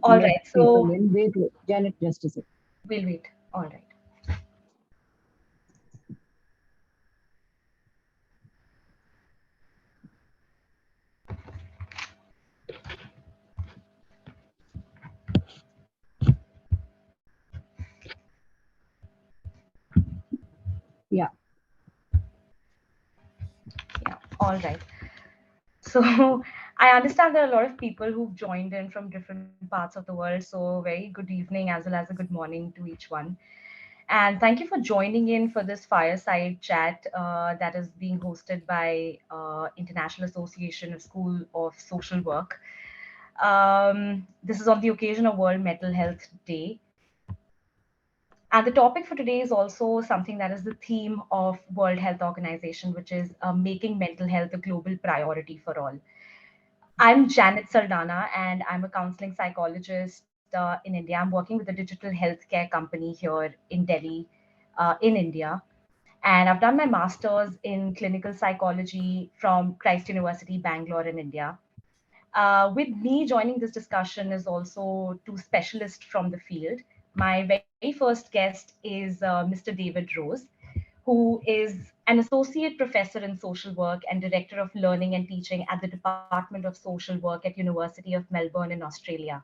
All let right, people so in. Wait, Janet, just a second. we'll wait. All right. Yeah. Yeah, all right. So I understand there are a lot of people who've joined in from different parts of the world. So very good evening as well as a good morning to each one. And thank you for joining in for this fireside chat that is being hosted by International Association of School of Social Work. This is on the occasion of World Mental Health Day. And the topic for today is also something that is the theme of World Health Organization, which is making mental health a global priority for all. I'm Janet Saldana, and I'm a counseling psychologist in India. I'm working with a digital healthcare company here in Delhi, in India. And I've done my master's in clinical psychology from Christ University, Bangalore, in India. With me joining this discussion is also two specialists from the field. My very first guest is Mr. David Rose, who is an associate professor in social work and director of learning and teaching at the Department of Social Work at University of Melbourne in Australia.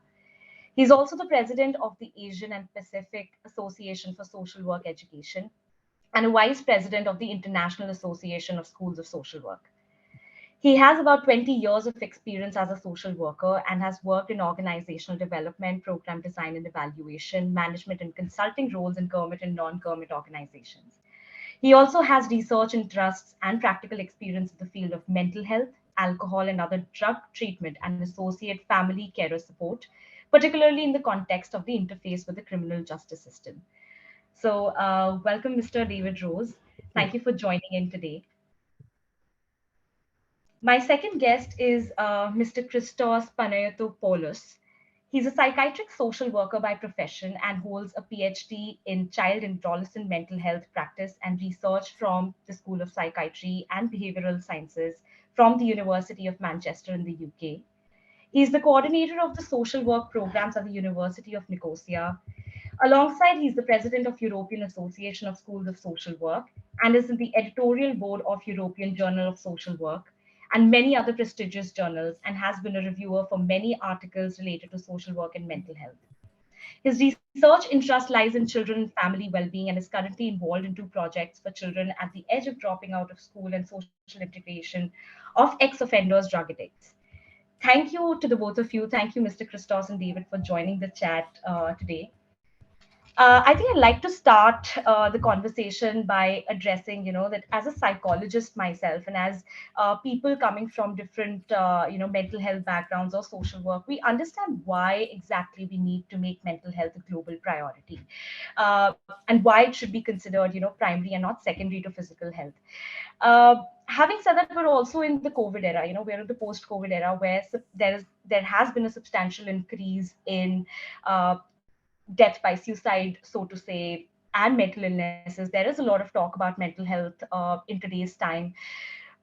He's also the president of the Asian and Pacific Association for Social Work Education and a vice president of the International Association of Schools of Social Work. He has about 20 years of experience as a social worker and has worked in organizational development, program design and evaluation, management and consulting roles in government and non-government organizations. He also has research interests and practical experience in the field of mental health, alcohol, and other drug treatment and associate family carer support, particularly in the context of the interface with the criminal justice system. So, welcome, Mr. David Rose. Thank you for joining in today. My second guest is Mr. Christos Panayotopoulos. He's a psychiatric social worker by profession and holds a PhD in child and adolescent mental health practice and research from the School of Psychiatry and Behavioral Sciences from the University of Manchester in the UK. He's the coordinator of the social work programs at the University of Nicosia. Alongside, he's the president of European Association of Schools of Social Work and is in the editorial board of European Journal of Social Work and many other prestigious journals and has been a reviewer for many articles related to social work and mental health. His research interest lies in children and family well-being and is currently involved in two projects for children at the edge of dropping out of school and social integration of ex-offenders, drug addicts. Thank you to the both of you. Thank you, Mr. Christos and David, for joining the chat today. I think I'd like to start the conversation by addressing, that as a psychologist myself and as people coming from different, mental health backgrounds or social work, we understand why exactly we need to make mental health a global priority, and why it should be considered, primary and not secondary to physical health. Having said that, we're also in the COVID era. We're in the post-COVID era where there has been a substantial increase in death by suicide, so to say, and mental illnesses. There is a lot of talk about mental health in today's time.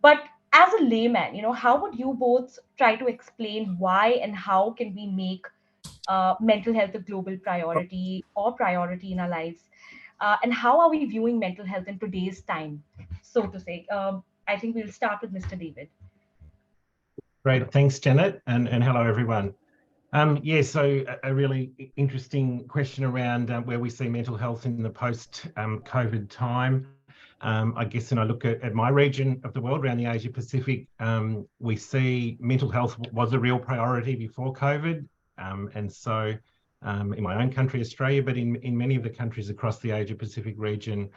But as a layman, how would you both try to explain why and how can we make mental health a global priority or priority in our lives? And how are we viewing mental health in today's time, so to say? I think we'll start with Mr. David. Great, thanks, Janet, and hello, everyone. So a really interesting question around where we see mental health in the post-COVID time. I guess when I look at my region of the world, around the Asia Pacific, we see mental health was a real priority before COVID. In my own country, Australia, but in many of the countries across the Asia Pacific region,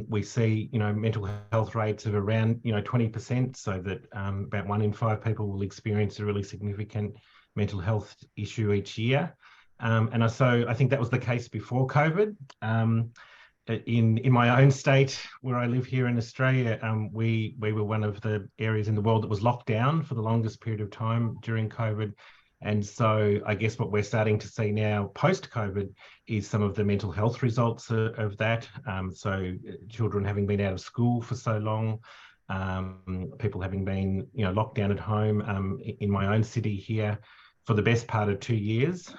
we see, mental health rates of around, 20%, so that about 1 in 5 people will experience a really significant mental health issue each year. So I think that was the case before COVID. In my own state, where I live here in Australia, we were one of the areas in the world that was locked down for the longest period of time during COVID. And so I guess what we're starting to see now post-COVID is some of the mental health results of that. So children having been out of school for so long, people having been, locked down at home. In my own city here, for the best part of 2 years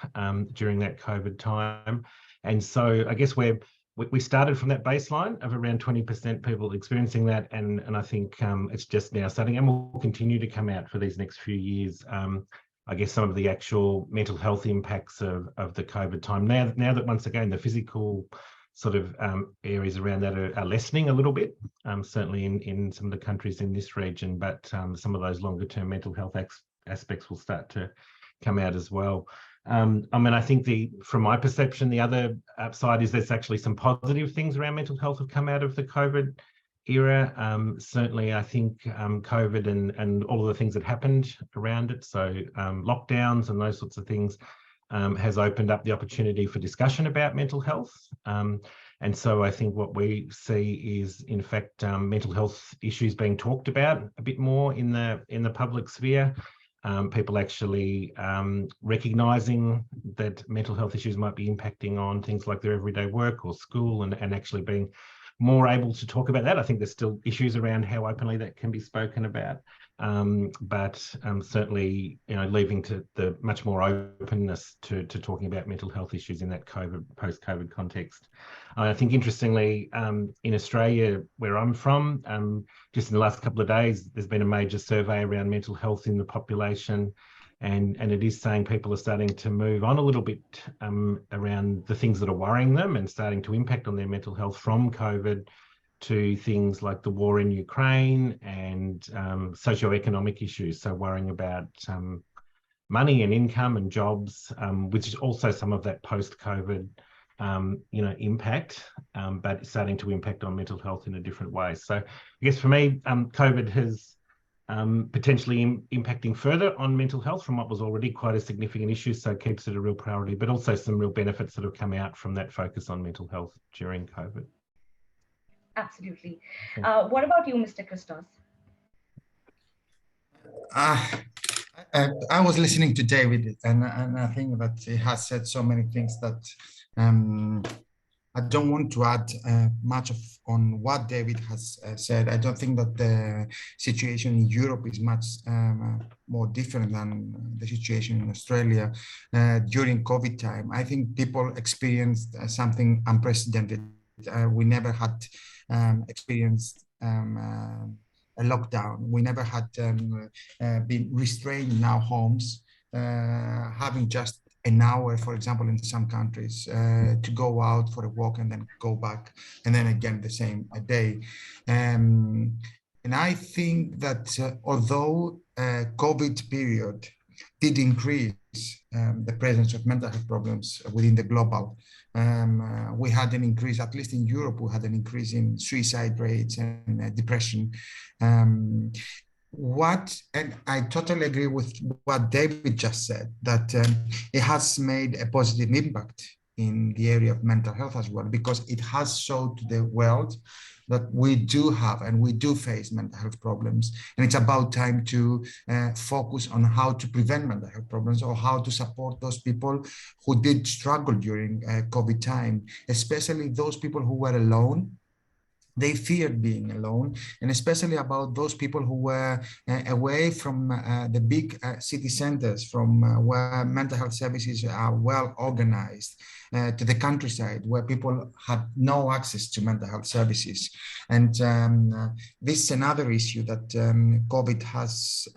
during that COVID time. And so I guess we started from that baseline of around 20% people experiencing that, and I think it's just now starting, and will continue to come out for these next few years. I guess some of the actual mental health impacts of the COVID time. Now that once again the physical sort of areas around that are lessening a little bit, certainly in some of the countries in this region, but some of those longer term mental health aspects will start to come out as well. I mean, I think from my perception, the other side is there's actually some positive things around mental health have come out of the COVID era. Certainly, I think COVID and all of the things that happened around it, so lockdowns and those sorts of things, has opened up the opportunity for discussion about mental health. And so I think what we see is, in fact, mental health issues being talked about a bit more in the public sphere. People actually recognising that mental health issues might be impacting on things like their everyday work or school, and actually being more able to talk about that. I think there's still issues around how openly that can be spoken about, but certainly, leaving to the much more openness to talking about mental health issues in that post-COVID context. I think interestingly, in Australia, where I'm from, just in the last couple of days, there's been a major survey around mental health in the population. And it is saying people are starting to move on a little bit around the things that are worrying them and starting to impact on their mental health from COVID to things like the war in Ukraine and socioeconomic issues. So worrying about money and income and jobs, which is also some of that post-COVID impact, but starting to impact on mental health in a different way. So I guess for me, COVID has potentially impacting further on mental health from what was already quite a significant issue, so keeps it a real priority, but also some real benefits that have come out from that focus on mental health during COVID. Absolutely. What about you, Mr. Christos? I was listening to David, and I think that he has said so many things that I don't want to add much on what David has said. I don't think that the situation in Europe is much more different than the situation in Australia during COVID time. I think people experienced something unprecedented. We never had experienced a lockdown. We never had been restrained in our homes, having just an hour, for example, in some countries, to go out for a walk and then go back, and then again the same day. And I think that although COVID period did increase the presence of mental health problems within the global, we had an increase, at least in Europe, we had an increase in suicide rates and depression. And I totally agree with what David just said, that it has made a positive impact in the area of mental health as well, because it has showed to the world that we do have and we do face mental health problems. And it's about time to focus on how to prevent mental health problems, or how to support those people who did struggle during COVID time, especially those people who were alone. They feared being alone, and especially about those people who were away from the big city centers, from where mental health services are well organized, to the countryside where people had no access to mental health services. And this is another issue that COVID has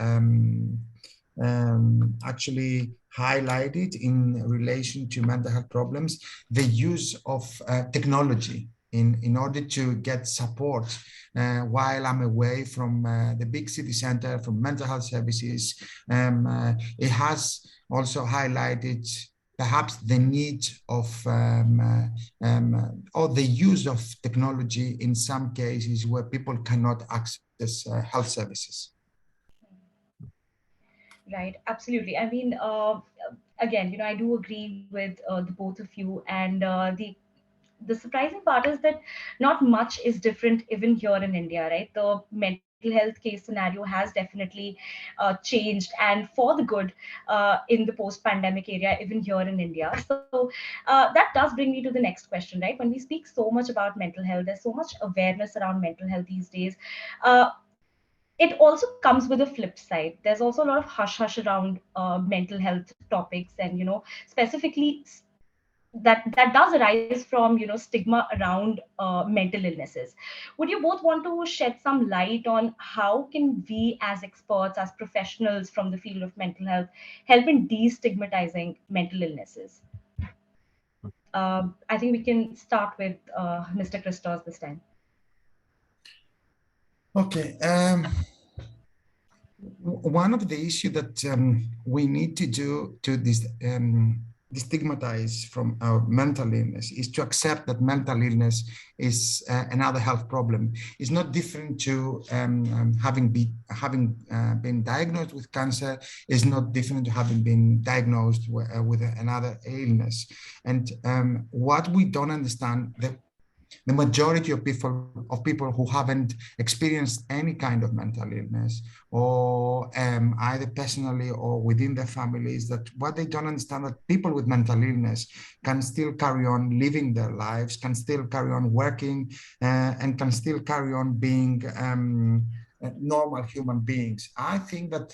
actually highlighted in relation to mental health problems, the use of technology in order to get support while I'm away from the big city center, from mental health services. It has also highlighted perhaps the need of or the use of technology in some cases where people cannot access health services. Right, absolutely. I mean, again, I do agree with the both of you, and the surprising part is that not much is different even here in India, right? The mental health case scenario has definitely changed, and for the good, in the post-pandemic area, even here in India. So that does bring me to the next question, right? When we speak so much about mental health, there's so much awareness around mental health these days. it also comes with a flip side. There's also a lot of hush hush around mental health topics, and specifically that does arise from stigma around mental illnesses. Would you both want to shed some light on how can we as experts, as professionals from the field of mental health, help in destigmatizing mental illnesses? I think we can start with Mr. Christos this time. Okay. One of the issues that we need to do to this destigmatize from our mental illness is to accept that mental illness is another health problem. It's not different to having been diagnosed with cancer. Is not different to having been diagnosed with another illness. And what we don't understand, the majority of people who haven't experienced any kind of mental illness, or either personally or within their families, that what they don't understand, that people with mental illness can still carry on living their lives, can still carry on working, and can still carry on being normal human beings. I think that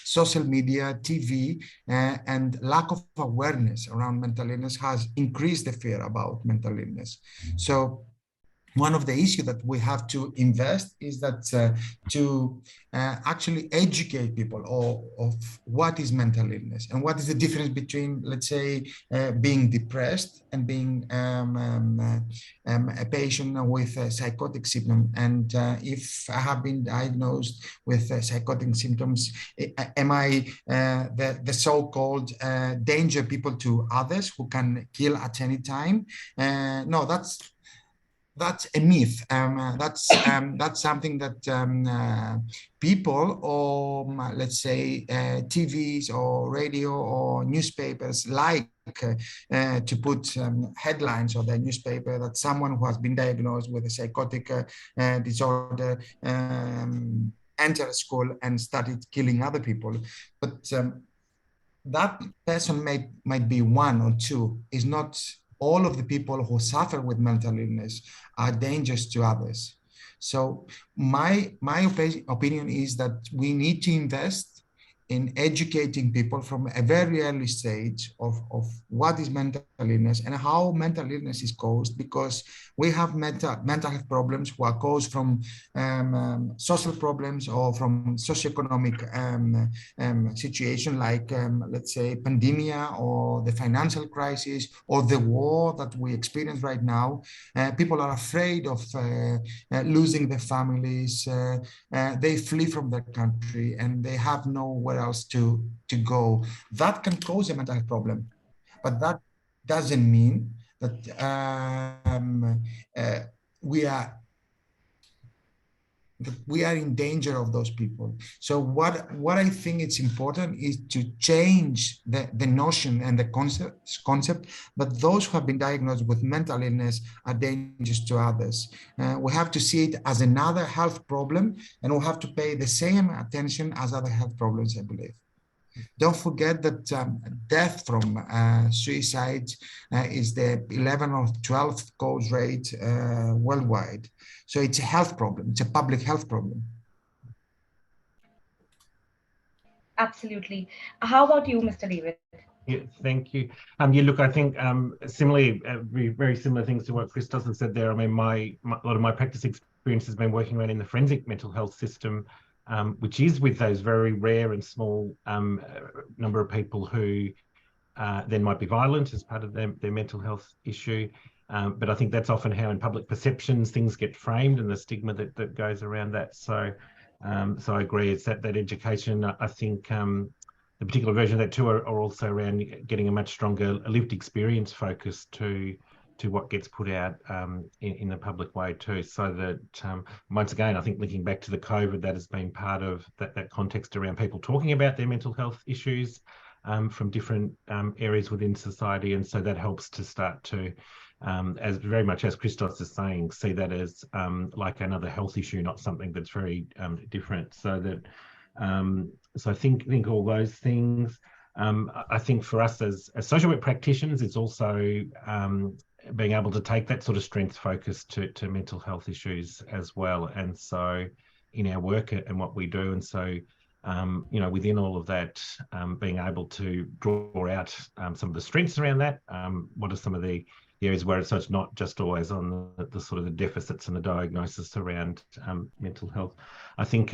social media, TV, and lack of awareness around mental illness has increased the fear about mental illness. So one of the issues that we have to invest is that to actually educate people of what is mental illness and what is the difference between, let's say, being depressed and being a patient with psychotic symptom. And if I have been diagnosed with psychotic symptoms, am I the so-called danger people to others who can kill at any time? No, that's a myth. That's something that people, or let's say TVs or radio or newspapers like to put headlines on their newspaper that someone who has been diagnosed with a psychotic disorder entered a school and started killing other people. But that person might be one or two, is not all of the people who suffer with mental illness are dangerous to others. So my opinion is that we need to invest in educating people from a very early stage of what is mental illness and how mental illness is caused, because we have mental health problems who are caused from social problems or from socioeconomic situation, like let's say pandemia or the financial crisis or the war that we experience right now. People are afraid of losing their families. They flee from their country and they have nowhere else to go. That can cause a mental health problem, but that doesn't mean that we are in danger of those people. So what I think it's important is to change the notion and the concept that those who have been diagnosed with mental illness are dangerous to others. We have to see it as another health problem, and we have to pay the same attention as other health problems, I believe. Don't forget that death from suicide is the 11th or 12th cause rate worldwide. So it's a health problem. It's a public health problem. Absolutely. How about you, Mr. David? Yeah, thank you. Yeah, look, I think similarly, very similar things to what Christos has said there. I mean, a lot of my practice experience has been working around in the forensic mental health system, which is with those very rare and small number of people who then might be violent as part of their mental health issue. But I think that's often how in public perceptions things get framed and the stigma that goes around that. So I agree, it's that education. I think the particular version of that too are also around getting a much stronger lived experience focus to what gets put out in the public way too. So that once again, I think linking back to the COVID, that has been part of that context around people talking about their mental health issues from different areas within society. And so that helps to start to, as very much as Christos is saying, see that as like another health issue, not something that's very different. So that, so I think all those things. I think for us as social work practitioners, it's also being able to take that sort of strength focus to mental health issues as well. And so in our work and what we do. And so, you know, within all of that, being able to draw out some of the strengths around that, what are some of the areas where it's not just always on the sort of the deficits and the diagnosis around mental health. I think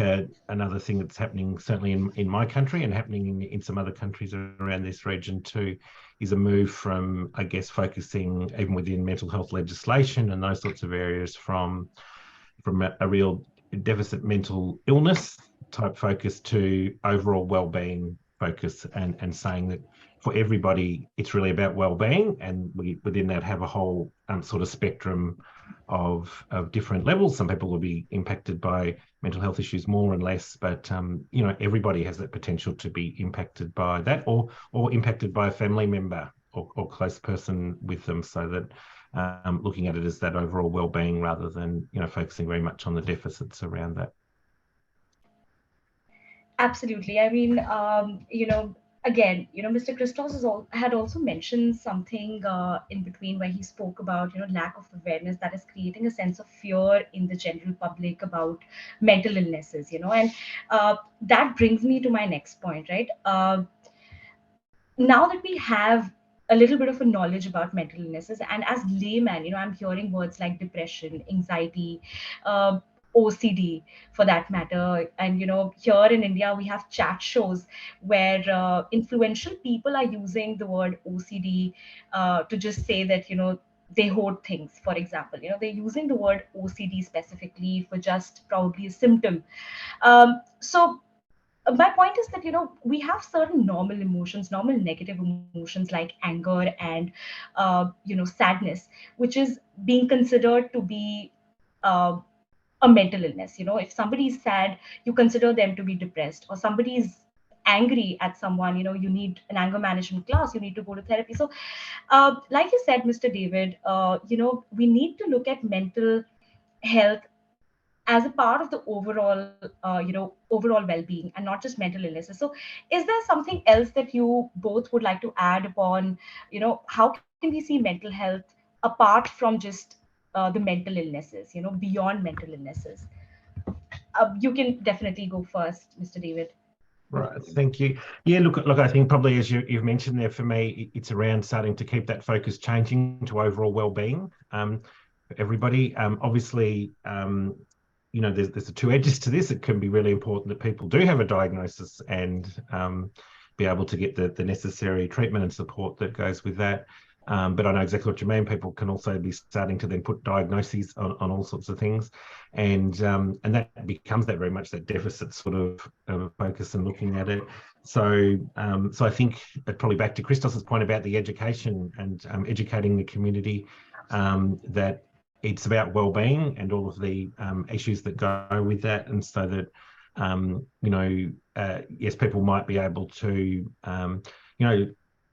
another thing that's happening certainly in my country and happening in some other countries around this region too is a move from, I guess, focusing even within mental health legislation and those sorts of areas from a real deficit mental illness type focus to overall well-being focus, and saying that for everybody it's really about well-being, and we within that have a whole sort of spectrum of different levels. Some people will be impacted by mental health issues more and less, but you know, everybody has that potential to be impacted by that, or impacted by a family member or close person with them, so that looking at it as that overall well-being rather than, you know, focusing very much on the deficits around that. Absolutely. I mean, you know, again, you know, Mr. Christos had also mentioned something in between where he spoke about, you know, lack of awareness that is creating a sense of fear in the general public about mental illnesses, you know, and that brings me to my next point, right? Now that we have a little bit of a knowledge about mental illnesses, and as layman, you know, I'm hearing words like depression, anxiety, uh, OCD for that matter. And you know, here in India we have chat shows where influential people are using the word OCD to just say that, you know, they hoard things. For example, you know, they're using the word OCD specifically for just probably a symptom. So my point is that, you know, we have certain normal emotions, normal negative emotions like anger and you know, sadness, which is being considered to be uh, a mental illness. You know, if somebody is sad, you consider them to be depressed, or somebody is angry at someone, you know, you need an anger management class, you need to go to therapy. So like you said, Mr. David, you know, we need to look at mental health as a part of the overall you know, overall well-being, and not just mental illnesses. So is there something else that you both would like to add upon, you know, how can we see mental health apart from just the mental illnesses, you know, beyond mental illnesses? You can definitely go first, Mr. David. Right, thank you. Yeah, look, I think probably as you've mentioned there, for me, it's around starting to keep that focus changing to overall well-being for everybody. Obviously, you know, there's the two edges to this. It can be really important that people do have a diagnosis and be able to get the necessary treatment and support that goes with that. But I know exactly what you mean. People can also be starting to then put diagnoses on all sorts of things, and that becomes that very much that deficit sort of focus and looking at it. So so I think probably back to Christos's point about the education and educating the community that it's about well-being and all of the issues that go with that, and so that you know, yes, people might be able to you know,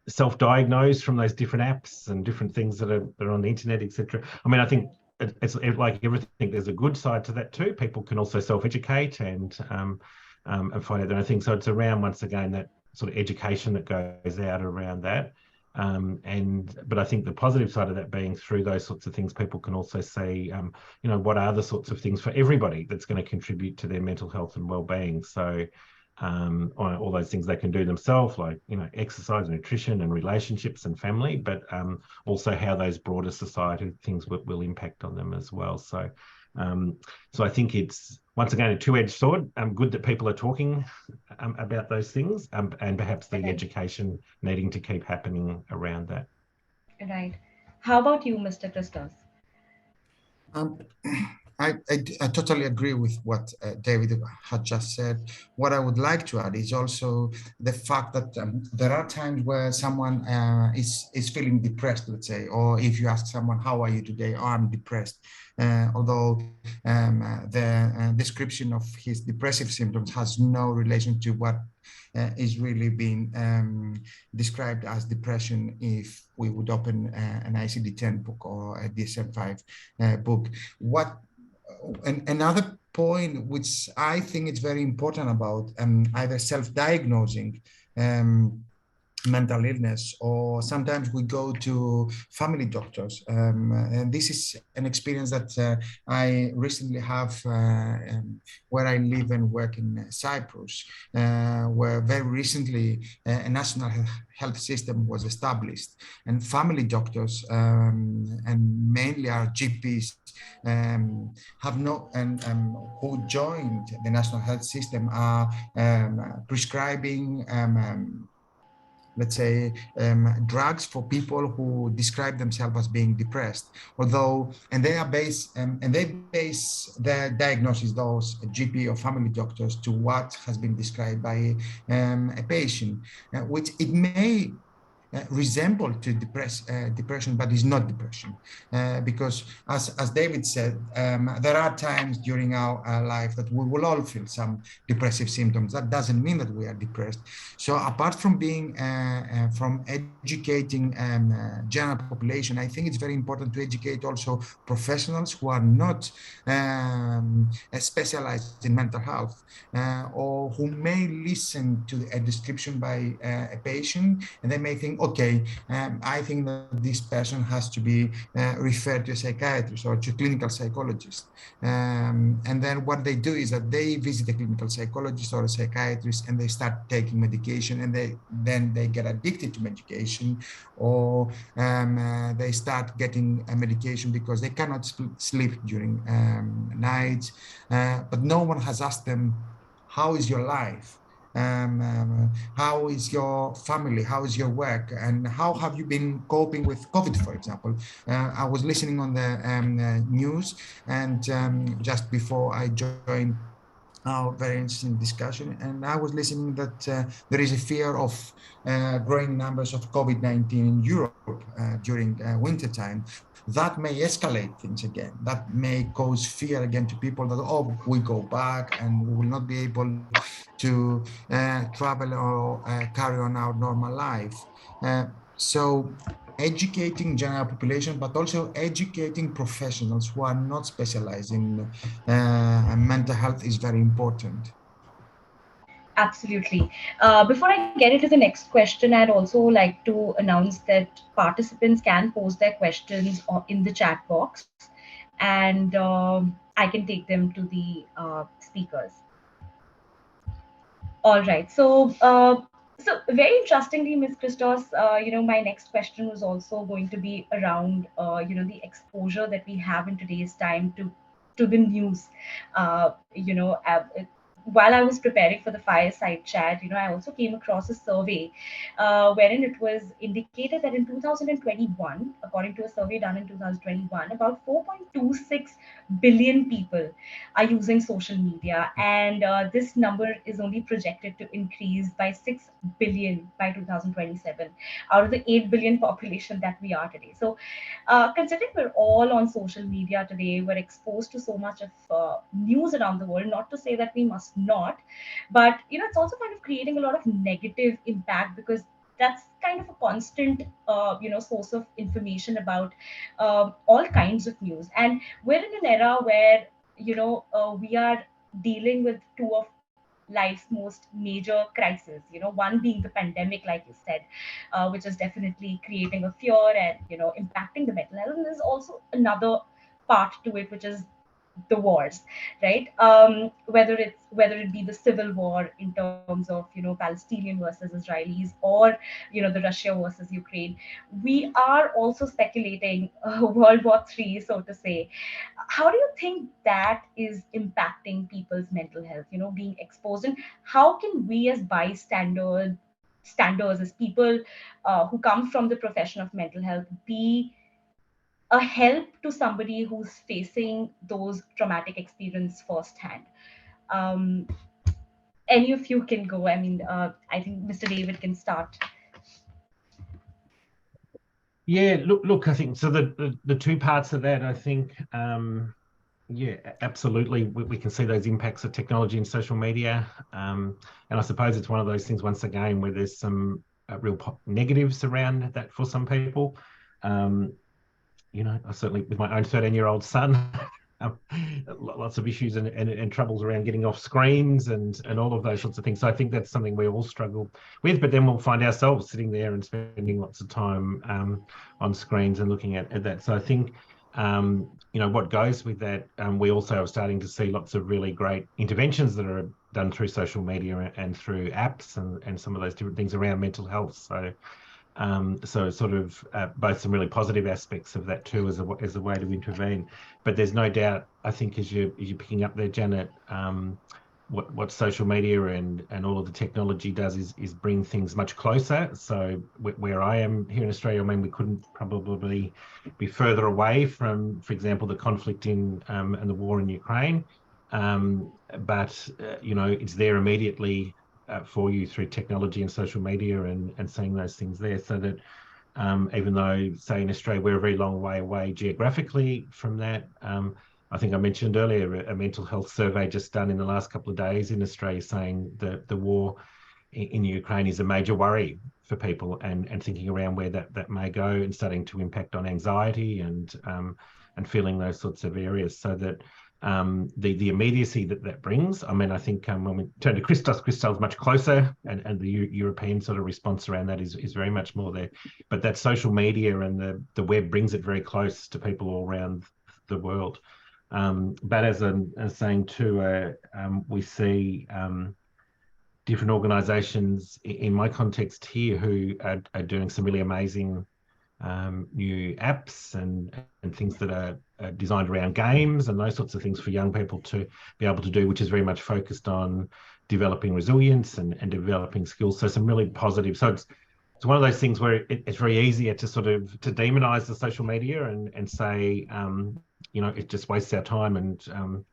self-diagnose from those different apps and different things that are on the internet, etc. I mean, I think it's like everything. There's a good side to that too. People can also self-educate and find out their own things. So it's around, once again, that sort of education that goes out around that. But I think the positive side of that being through those sorts of things, people can also see, you know, what are the sorts of things for everybody that's going to contribute to their mental health and well-being. So all those things they can do themselves, like, you know, exercise, nutrition and relationships and family, but also how those broader society things will impact on them as well. So so I think it's, once again, a two-edged sword. Good that people are talking about those things, and perhaps the education needing to keep happening around that. Right. How about you, Mr. Christos? Um, I totally agree with what David had just said. What I would like to add is also the fact that there are times where someone is feeling depressed, let's say, or if you ask someone, how are you today? Oh, I'm depressed. Although the description of his depressive symptoms has no relation to what is really being described as depression if we would open an ICD-10 book or a DSM-5 book. Another point which I think is very important about either self-diagnosing mental illness, or sometimes we go to family doctors. And this is an experience that I recently have where I live and work in Cyprus, where very recently a national health system was established, and family doctors and mainly our GPs have no, and who joined the national health system are prescribing let's say, drugs for people who describe themselves as being depressed. Although, and they are based, and they base their diagnosis, those GP or family doctors, to what has been described by a patient, which it may resemble to depression, but is not depression, because as David said, there are times during our life that we will all feel some depressive symptoms. That doesn't mean that we are depressed. So apart from being from educating general population, I think it's very important to educate also professionals who are not specialized in mental health, or who may listen to a description by a patient, and they may think, okay, I think that this person has to be referred to a psychiatrist or to a clinical psychologist. And then what they do is that they visit a clinical psychologist or a psychiatrist, and they start taking medication, and then they get addicted to medication, or they start getting a medication because they cannot sleep during nights. But no one has asked them, how is your life? How is your family? How is your work? And how have you been coping with COVID, for example? I was listening on the news, and just before I joined our very interesting discussion, and I was listening that there is a fear of growing numbers of COVID-19 in Europe during winter time. That may escalate things again. That may cause fear again to people that, oh, we go back and we will not be able to travel or carry on our normal life. So educating general population, but also educating professionals who are not specialized in mental health is very important. Absolutely. Before I get into the next question, I'd also like to announce that participants can post their questions in the chat box, and I can take them to the speakers. All right. So very interestingly, Ms. Christos, my next question was also going to be around, the exposure that we have in today's time to the news. While I was preparing for the fireside chat, I also came across a survey wherein it was indicated that in 2021, according to a survey done in 2021, about 4.26 billion people are using social media, and this number is only projected to increase by 6 billion by 2027 out of the 8 billion population that we are today. So considering we're all on social media today, we're exposed to so much of news around the world, not to say that we must not, but it's also kind of creating a lot of negative impact, because that's kind of a constant source of information about all kinds of news. And we're in an era where we are dealing with two of life's most major crises, one being the pandemic, like you said, which is definitely creating a fear and impacting the mental health. And there's also another part to it, which is the wars, right? Whether it be the civil war in terms of Palestinian versus Israelis, or the Russia versus Ukraine. We are also speculating World War III, so to say. How do you think that is impacting people's mental health, being exposed, and how can we as standards, as people who come from the profession of mental health, be a help to somebody who's facing those traumatic experience firsthand? Um, any of you can go. I mean, I think Mr. David can start. Yeah, look, I think so. The two parts of that, I think, yeah, absolutely. We can see those impacts of technology and social media, and I suppose it's one of those things, once again, where there's some real negatives around that for some people. I certainly, with my own 13-year-old son, lots of issues and troubles around getting off screens and all of those sorts of things. So I think that's something we all struggle with, but then we'll find ourselves sitting there and spending lots of time on screens and looking at that. So I think, what goes with that, we also are starting to see lots of really great interventions that are done through social media and through apps and some of those different things around mental health. So sort of both some really positive aspects of that too as a way to intervene. But there's no doubt, I think, as you're picking up there, Janet, what social media and all of the technology does is bring things much closer. So where I am here in Australia, I mean, we couldn't probably be further away from, for example, the conflict in and the war in Ukraine. But it's there immediately for you through technology and social media and seeing those things there, so that even though, say, in Australia, we're a very long way away geographically from that. I think I mentioned earlier a mental health survey just done in the last couple of days in Australia saying that the war in Ukraine is a major worry for people and thinking around where that may go and starting to impact on anxiety and feeling those sorts of areas. So that the immediacy that brings, I mean, I think when we turn to Christos much closer, and the European sort of response around that is very much more there. But that social media and the web brings it very close to people all around the world. But as I'm saying too, we see different organisations in my context here who are doing some really amazing new apps and things that are designed around games and those sorts of things for young people to be able to do, which is very much focused on developing resilience and developing skills. So some really positive. So it's one of those things where it's very easier to sort of to demonize the social media and say, it just wastes our time and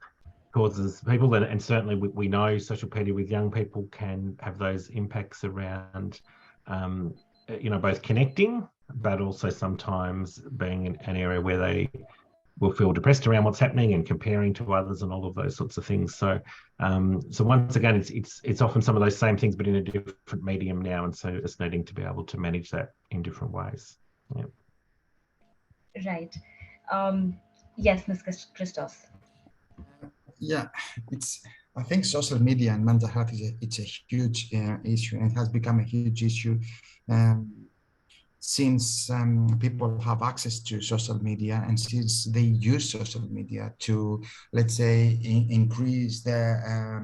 causes people. And certainly we know social media with young people can have those impacts around, both connecting, but also sometimes being an area where they will feel depressed around what's happening and comparing to others and all of those sorts of things. So once again, it's often some of those same things, but in a different medium now. And so it's needing to be able to manage that in different ways. Yeah. Right. Yes, Ms. Christos. Yeah, I think social media and mental health it's a huge issue, and it has become a huge issue since people have access to social media and since they use social media to, let's say, increase their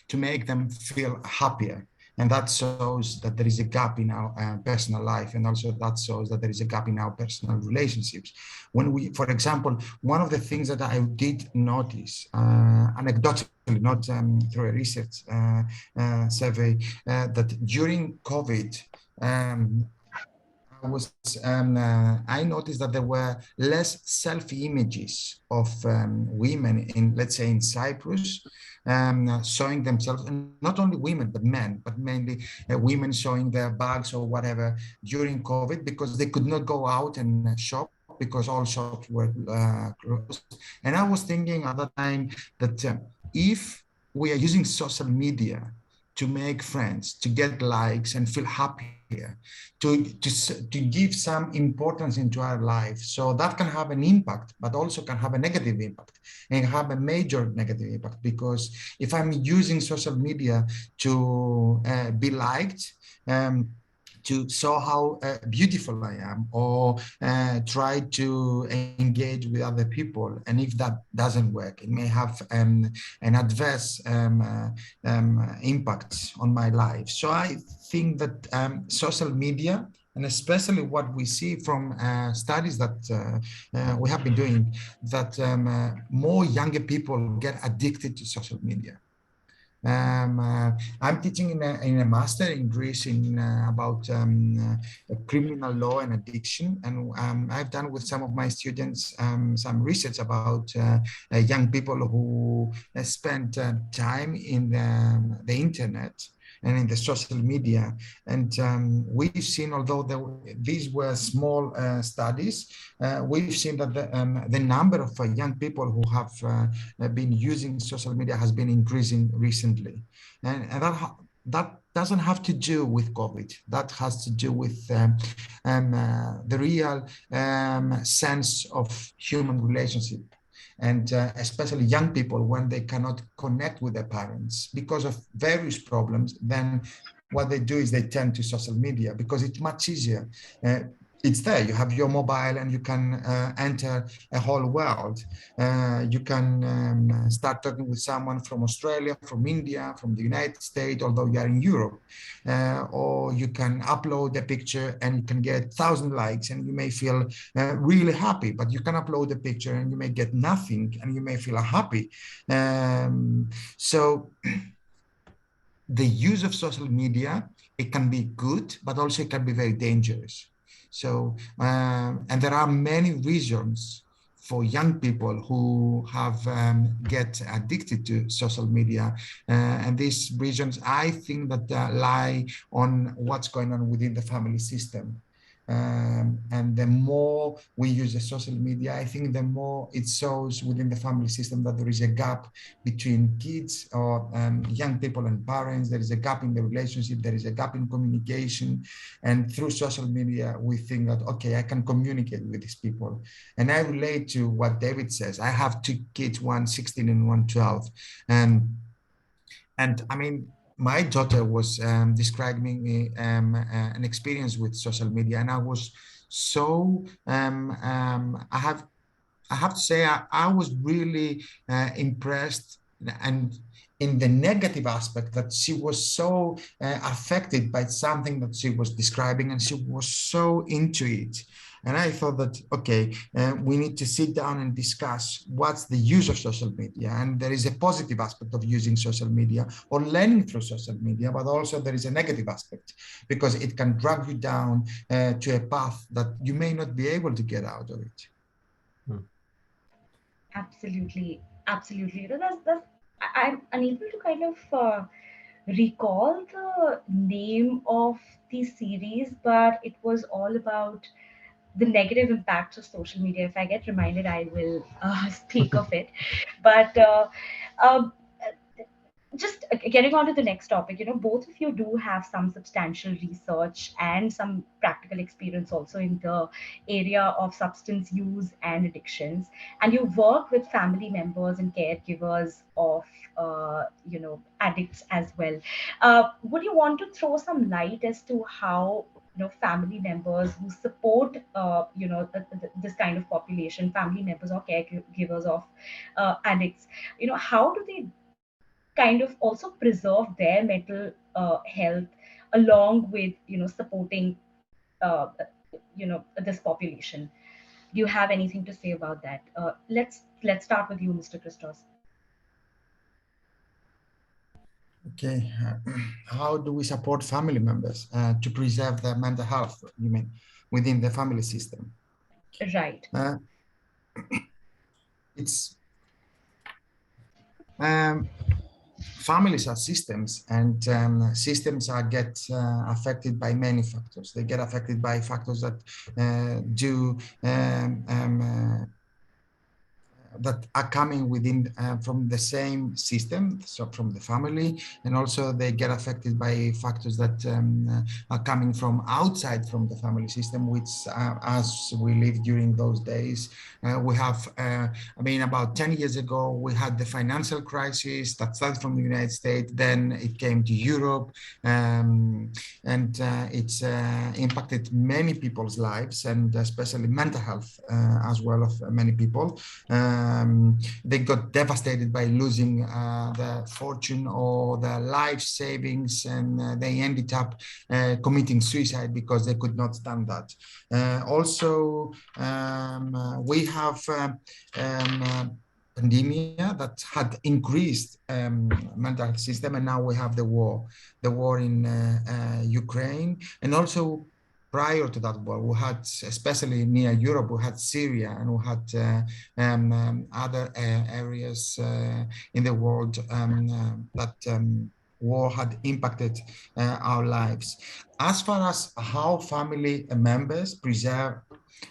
to make them feel happier. And that shows that there is a gap in our personal life, and also that shows that there is a gap in our personal relationships. When we, for example, one of the things that I did notice, anecdotally, not through a research survey, that during COVID, I noticed that there were less selfie images of women in, let's say, in Cyprus, showing themselves, and not only women, but men, but mainly women showing their bags or whatever during COVID, because they could not go out and shop because all shops were closed. And I was thinking at that time that if we are using social media to make friends, to get likes and feel happier, to give some importance into our life. So that can have an impact, but also can have a negative impact, and have a major negative impact, because if I'm using social media to be liked, to show how beautiful I am, or try to engage with other people. And if that doesn't work, it may have an adverse impact on my life. So I think that social media, and especially what we see from studies that we have been doing, that more younger people get addicted to social media. I'm teaching in a master in Greece about criminal law and addiction, and I've done with some of my students some research about young people who spend time in the internet and in the social media. And we've seen, although these were small studies, we've seen that the number of young people who have been using social media has been increasing recently. And that doesn't have to do with COVID. That has to do with the real sense of human relationship. And especially young people, when they cannot connect with their parents because of various problems, then what they do is they turn to social media because it's much easier. It's there. You have your mobile and you can enter a whole world. You can start talking with someone from Australia, from India, from the United States, although you are in Europe. Or you can upload a picture and you can get 1,000 likes and you may feel really happy, but you can upload a picture and you may get nothing and you may feel happy. So the use of social media, it can be good, but also it can be very dangerous. So, and there are many reasons for young people who have get addicted to social media. And these reasons, I think that lie on what's going on within the family system. And the more we use the social media, I think the more it shows within the family system that there is a gap between kids or young people and parents. There is a gap in the relationship. There is a gap in communication. And through social media, we think that, okay, I can communicate with these people. And I relate to what David says. I have two kids, one 16 and one 12. And I mean, my daughter was describing me an experience with social media, and I was so I have to say I was really impressed and in the negative aspect that she was so affected by something that she was describing and she was so into it. And I thought that, okay, we need to sit down and discuss what's the use of social media. And there is a positive aspect of using social media or learning through social media, but also there is a negative aspect because it can drag you down to a path that you may not be able to get out of it. Absolutely, absolutely. That's I'm unable to kind of recall the name of the series, but it was all about the negative impacts of social media. If I get reminded, I will speak of it. But um, just getting on to the next topic, both of you do have some substantial research and some practical experience also in the area of substance use and addictions, and you work with family members and caregivers of addicts as well. Would you want to throw some light as to how family members who support this kind of population, family members or caregivers of addicts, how do they kind of also preserve their mental health along with supporting this population? Do you have anything to say about that? Let's start with you, Mr. Christos. Okay, how do we support family members to preserve their mental health, you mean, within the family system? Right. It's families are systems, and systems are get affected by many factors. They get affected by factors that do that are coming within from the same system, so from the family, and also they get affected by factors that are coming from outside from the family system, which as we live during those days, we have, I mean, about 10 years ago, we had the financial crisis that started from the United States, then it came to Europe, and it's impacted many people's lives, and especially mental health as well of many people. They got devastated by losing their fortune or their life savings, and they ended up committing suicide because they could not stand that. Also, we have pandemia that had increased mental health system, and now we have the war in Ukraine, and also prior to that war, we had, especially near Europe, we had Syria, and we had other areas in the world that war had impacted our lives. As far as how family members preserve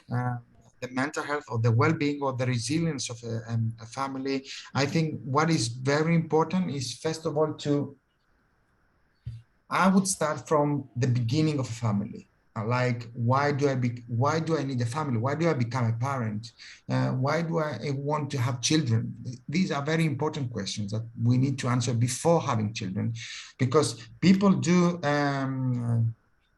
the mental health or the well-being or the resilience of a family, I think what is very important is, first of all, to I would start from the beginning of a family. Like, why do I need a family? Why do I become a parent? Why do I want to have children? These are very important questions that we need to answer before having children, because people do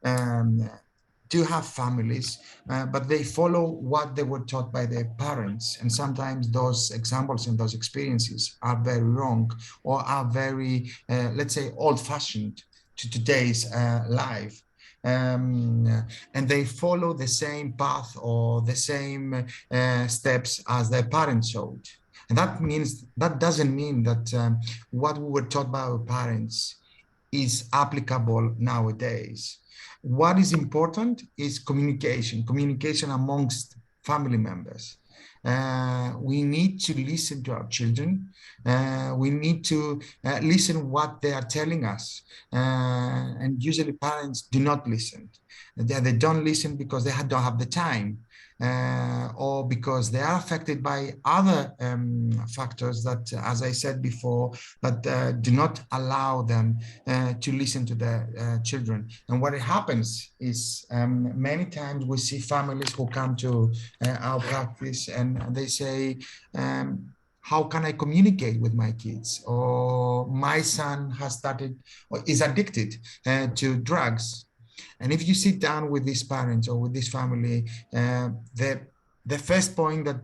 have families, but they follow what they were taught by their parents. And sometimes those examples and those experiences are very wrong, or are very, let's say, old-fashioned to today's life. And they follow the same path or the same steps as their parents showed. And that doesn't mean that what we were taught by our parents is applicable nowadays. What is important is communication amongst family members. We need to listen to our children. We need to listen what they are telling us. And usually parents do not listen. They don't listen because they don't have the time. Or because they are affected by other factors that, as I said before, that do not allow them to listen to their children. And what happens is many times we see families who come to our practice and they say, how can I communicate with my kids? Or my son has started or is addicted to drugs. And if you sit down with these parents or with this family, the first point that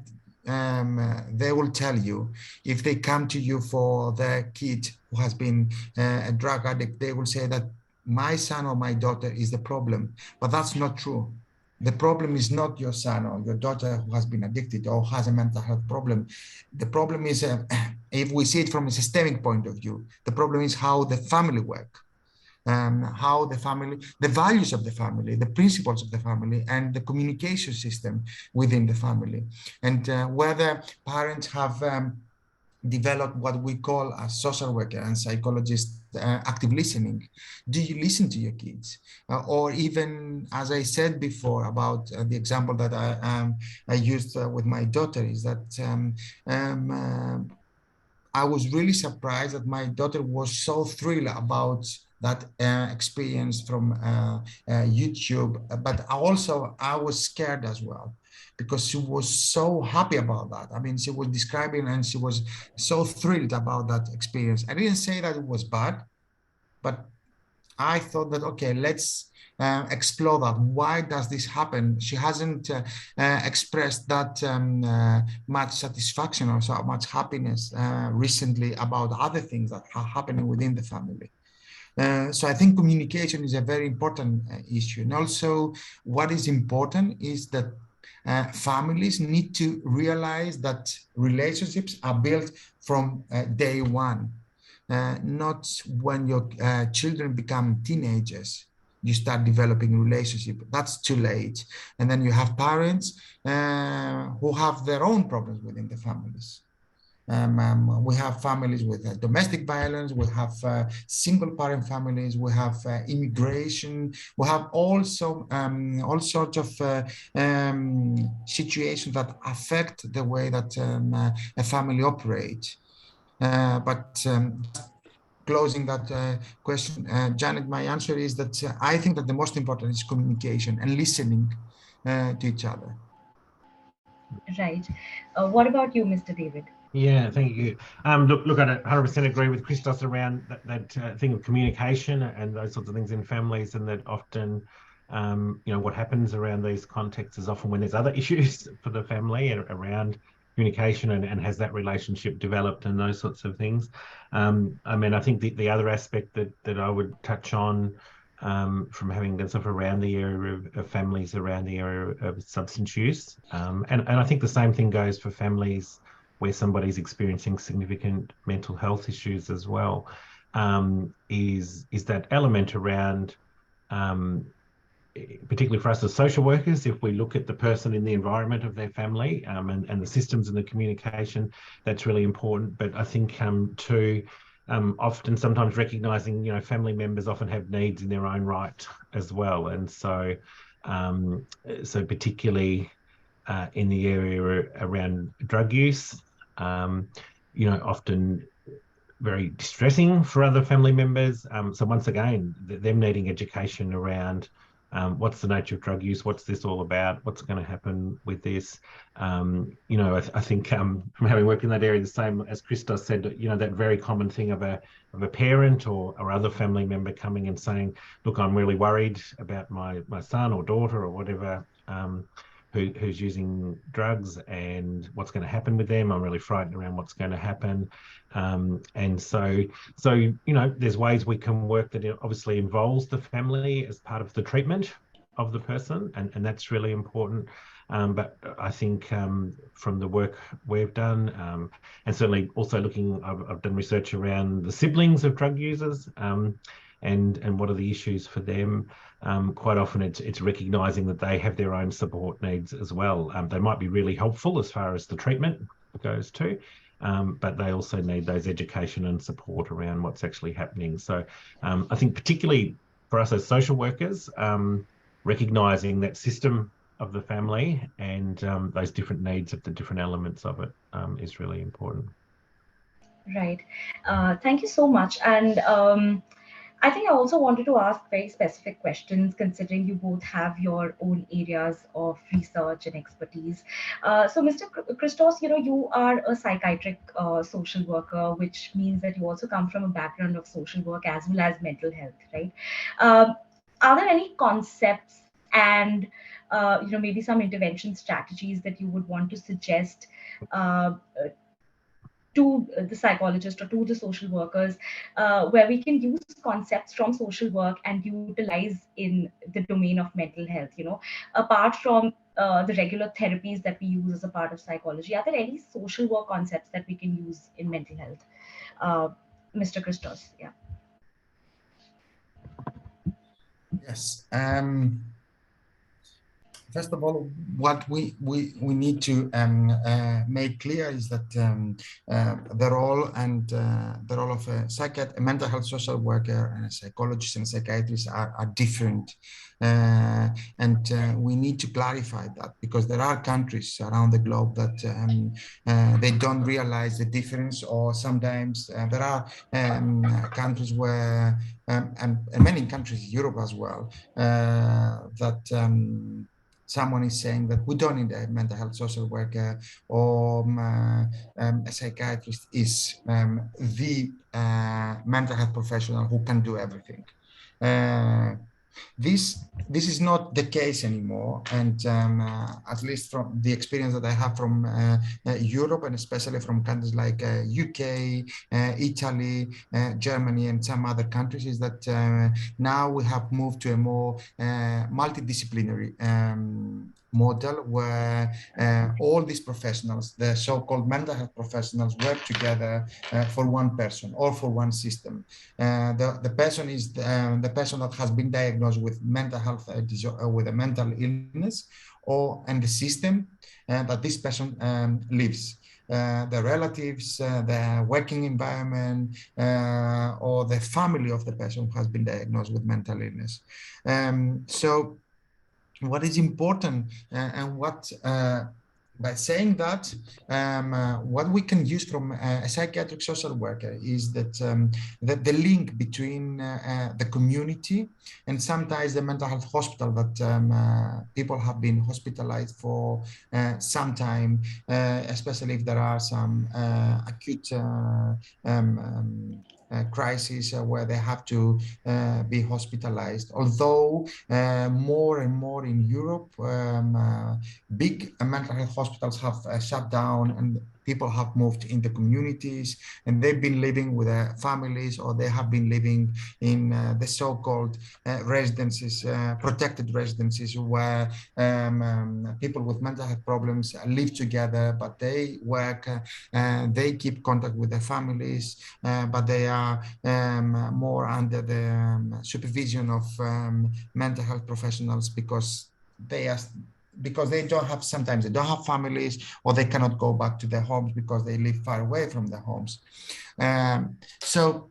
they will tell you, if they come to you for their kid who has been a drug addict, they will say that my son or my daughter is the problem. But that's not true. The problem is not your son or your daughter who has been addicted or has a mental health problem. The problem is, if we see it from a systemic point of view, the problem is how the family work. How the family, the values of the family, the principles of the family, and the communication system within the family. And whether parents have developed what we call as social worker and psychologist active listening. Do you listen to your kids? Or even, as I said before about the example that I used with my daughter, is that I was really surprised that my daughter was so thrilled about that experience from YouTube, but also I was scared as well, because she was so happy about that. I mean, she was describing and she was so thrilled about that experience. I didn't say that it was bad, but I thought that, okay, let's explore that. Why does this happen? She hasn't expressed that much satisfaction or so much happiness recently about other things that are happening within the family. So I think communication is a very important issue. And also what is important is that families need to realize that relationships are built from day one. Not when your children become teenagers, you start developing relationship. That's too late. And then you have parents who have their own problems within the families. We have families with domestic violence, we have single parent families, we have immigration, we have also all sorts of situations that affect the way that a family operates. But closing that question, Janet, my answer is that I think that the most important is communication and listening to each other. Right. What about you, Mr. David? Yeah, thank you. Look, I 100% agree with Christos around that thing of communication and those sorts of things in families, and that often, what happens around these contexts is often when there's other issues for the family around communication and has that relationship developed and those sorts of things. I mean, I think the other aspect that I would touch on from having done stuff around the area of families around the area of substance use, and I think the same thing goes for families where somebody's experiencing significant mental health issues as well, is that element around, particularly for us as social workers, if we look at the person in the environment of their family and the systems and the communication, that's really important. But I think too, often sometimes recognizing, family members often have needs in their own right as well. And so particularly in the area around drug use, often very distressing for other family members. So once again, them needing education around what's the nature of drug use, what's this all about, what's going to happen with this. You know, I think from having worked in that area, the same as Christos said, you know, that very common thing of a parent or other family member coming and saying, look, I'm really worried about my son or daughter or whatever, who's using drugs and what's going to happen with them. I'm really frightened around what's going to happen. And so, you know, there's ways we can work that obviously involves the family as part of the treatment of the person, and that's really important. But I think from the work we've done, and certainly also looking, I've done research around the siblings of drug users, and what are the issues for them. Quite often it's recognizing that they have their own support needs as well. They might be really helpful as far as the treatment goes too, but they also need those education and support around what's actually happening. So I think particularly for us as social workers, recognizing that system of the family and those different needs of the different elements of it is really important. Right. Thank you so much. And I think I also wanted to ask very specific questions, considering you both have your own areas of research and expertise. So, Mr. Christos, you know, you are a psychiatric social worker, which means that you also come from a background of social work as well as mental health, right? Um, are there any concepts and you know, maybe some intervention strategies that you would want to suggest uh, to the psychologist or to the social workers, where we can use concepts from social work and utilize in the domain of mental health, you know, apart from the regular therapies that we use as a part of psychology? Are there any social work concepts that we can use in mental health? Mr. Christos, yeah. Yes. First of all, what we need to make clear is that the role of a mental health social worker and a psychologist and psychiatrist are different. And we need to clarify that, because there are countries around the globe that they don't realize the difference, or sometimes there are countries where, and many countries, Europe as well, that someone is saying that we don't need a mental health social worker, or a psychiatrist is the mental health professional who can do everything. This is not the case anymore, and at least from the experience that I have from Europe, and especially from countries like UK, Italy, Germany, and some other countries, is that now we have moved to a more multidisciplinary model, where all these professionals, the so-called mental health professionals, work together for one person or for one system. The person is the person that has been diagnosed with mental health with a mental illness, and the system that this person lives. The relatives, the working environment, or the family of the person who has been diagnosed with mental illness. So what is important, and what by saying that, what we can use from a psychiatric social worker is that the link between the community and sometimes the mental health hospital, that people have been hospitalized for some time, especially if there are some acute crisis where they have to be hospitalized. Although more and more in Europe, big mental health hospitals have shut down, and people have moved in the communities, and they've been living with their families, or they have been living in the so-called residences, protected residences, where people with mental health problems live together, but they work, they keep contact with their families, but they are more under the supervision of mental health professionals, because they don't have, sometimes they don't have families, or they cannot go back to their homes because they live far away from their homes. So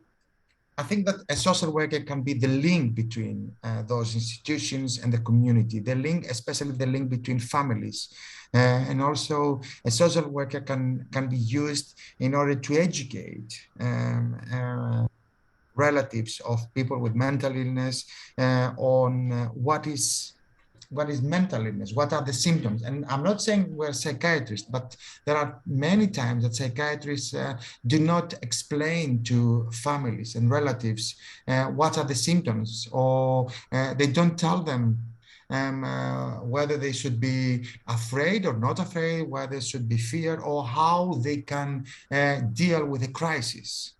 I think that a social worker can be the link between those institutions and the community, the link, especially the link between families. And also a social worker can be used in order to educate relatives of people with mental illness on what is mental illness, what are the symptoms. And I'm not saying we're psychiatrists, but there are many times that psychiatrists do not explain to families and relatives what are the symptoms, or they don't tell them whether they should be afraid or not afraid, whether they should be feared, or how they can deal with a crisis.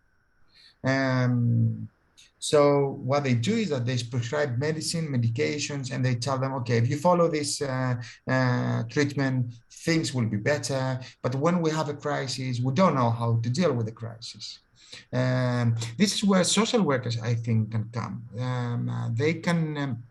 So what they do is that they prescribe medications, and they tell them, okay, if you follow this treatment, things will be better. But when we have a crisis, we don't know how to deal with the crisis. This is where social workers, I think, can come. They can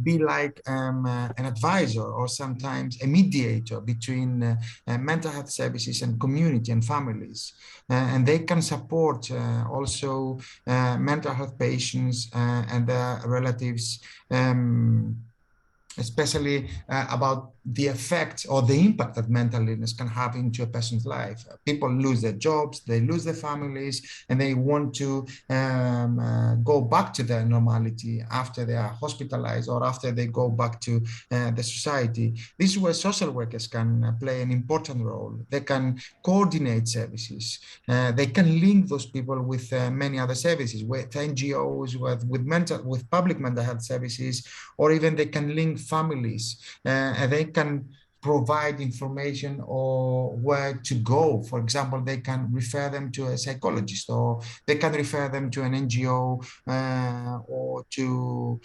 be like an advisor, or sometimes a mediator between mental health services and community and families. And they can support also mental health patients and their relatives, especially about the effects or the impact that mental illness can have into a person's life. People lose their jobs, they lose their families, and they want to go back to their normality after they are hospitalized or after they go back to the society. This is where social workers can play an important role. They can coordinate services. They can link those people with many other services, with NGOs, with public mental health services, or even they can link families, and they can provide information or where to go. For example, they can refer them to a psychologist, or they can refer them to an NGO, or to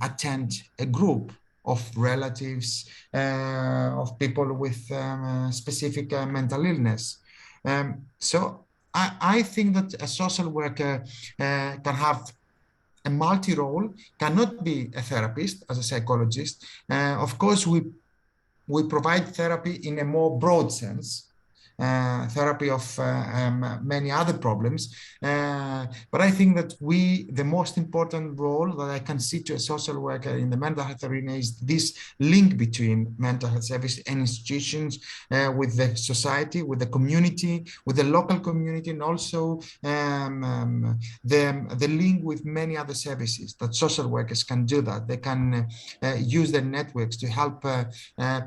attend a group of relatives of people with specific mental illness. So I think that a social worker can have a multi-role, cannot be a therapist as a psychologist. Of course, we provide therapy in a more broad sense, therapy of many other problems. But I think that the most important role that I can see to a social worker in the mental health arena is this link between mental health service and institutions, with the society, with the community, with the local community, and also the link with many other services that social workers can do that. They can use their networks to help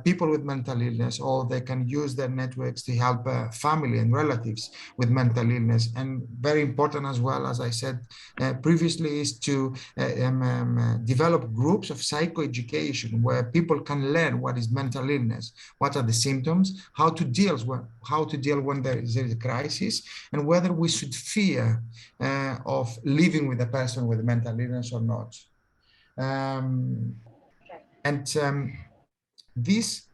people with mental illness, or they can use their networks to help family and relatives with mental illness. And very important as well, as I said previously, is to develop groups of psychoeducation where people can learn what is mental illness, what are the symptoms, how to deal when there is a crisis, and whether we should fear of living with a person with mental illness or not. This